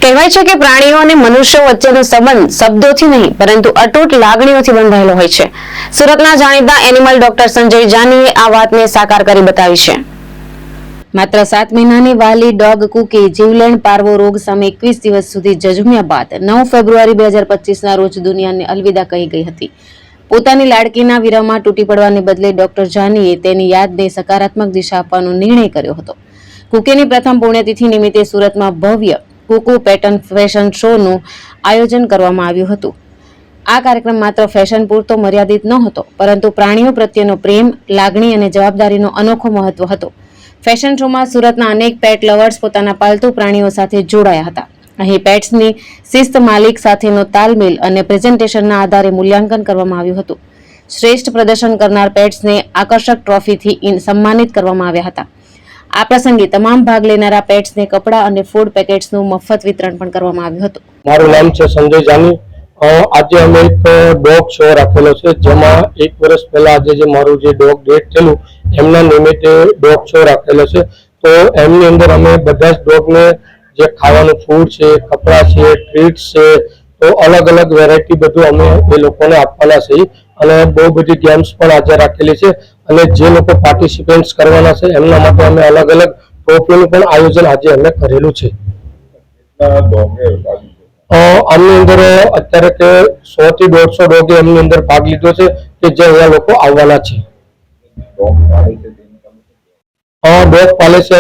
કહેવાય છે કે પ્રાણીઓ અને મનુષ્યો વચ્ચેનો સંબંધ શબ્દોથી નહીં પરંતુ અતૂટ લાગણીઓથી બંધાયેલો હોય છે. સુરતના જાણીતા એનિમલ ડોક્ટર સંજય જાનીએ આ વાતને સાકાર કરી બતાવી છે. માત્ર 7 મહિનાની વાલી ડોગ કુકી જીવલેણ પારવો રોગ સામે 21 દિવસ સુધી ઝઝૂમ્યા બાદ 9 ફેબ્રુઆરી 2025ના રોજ દુનિયાને અલવિદા કહી ગઈ હતી. પોતાની લાડકીના વિરહમાં તૂટી પડવાને બદલે ડોક્ટર જાનીએ તેની યાદને સકારાત્મક દિશા આપવાનો નિર્ણય કર્યો હતો. કુકીની પ્રથમ પુણ્યતિથિ નિમિત્તે સુરતમાં ભવ્ય કુકુ પેટર્ન ફેશન શોનું આયોજન કરવામાં આવ્યું હતું. આ કાર્યક્રમ માત્ર ફેશન પૂરતો મર્યાદિત નહોતો, પરંતુ પ્રાણીઓ પ્રત્યેનો પ્રેમ, લાગણી અને જવાબદારીનો અનોખો મહત્વ હતો. ફેશન શોમાં સુરતના અનેક પેટ લવર્સ પોતાના પાલતુ પ્રાણીઓ સાથે જોડાયા હતા. અહીં પેટ્સની શિસ્ત, માલિક સાથેનો તાલમેલ અને પ્રેઝન્ટેશનના આધારે મૂલ્યાંકન કરવામાં આવ્યું હતું. શ્રેષ્ઠ પ્રદર્શન કરનાર પેટ્સને આકર્ષક ટ્રોફીથી સન્માનિત કરવામાં આવ્યા હતા. આ પ્રસંગે તમામ ભાગ લેનારા પેટ્સને કપડાં અને ફૂડ પેકેટ્સનું મફત વિતરણ પણ કરવામાં આવ્યું હતું. મારું નામ છે સંજય જાની. આજે અમે એક ડોગ શો રાખેલો છે, જેમાં 1 વર્ષ પહેલા આજે જે મારું જે ડોગ ડેથ થયેલું એમના નિમિત્તે ડોગ શો રાખેલો છે. તો એમની અંદર અમે બધા જ ડોગને જે ખાવાનું ફૂડ છે, કપડાં છે, ટ્રીટ્સ છે, તો અલગ અલગ વેરાયટી બધું અમે એ લોકોને આપવાના છે. અને બહુ બધી ગેમ્સ પણ આજે રાખેલી છે. અને જે લોકો પાર્ટિસિપેન્ટ્સ કરવાના છે એમના માટે અમે અલગ અલગ ટ્રોફીનું પણ આયોજન આજે અમે કરેલું છે. આમની અંદર અત્યારે કે 100 થી 150 ડોગે એમની અંદર ભાગ લીધો છે કે જે અહીંયા લોકો આવવાના છે. ડોગ પાલે છે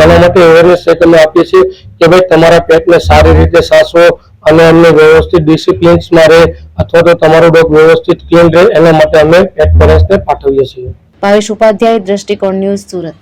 એના માટે અવેરનેસ છે કે અમે આપીએ છીએ કે ભાઈ તમારા પેટને સારી રીતે સાચવો અને એમને વ્યવસ્થિત ડિસિપ્લિન્સમાં રહે, અથવા તો તમારો ડોગ વ્યવસ્થિત ક્લીન રહે, એના માટે અમે પેટ પેરેન્ટ્સને પાઠવીએ છીએ. ભાવેશ ઉપાધ્યાય, દ્રષ્ટિકોણ ન્યૂઝ, સુરત.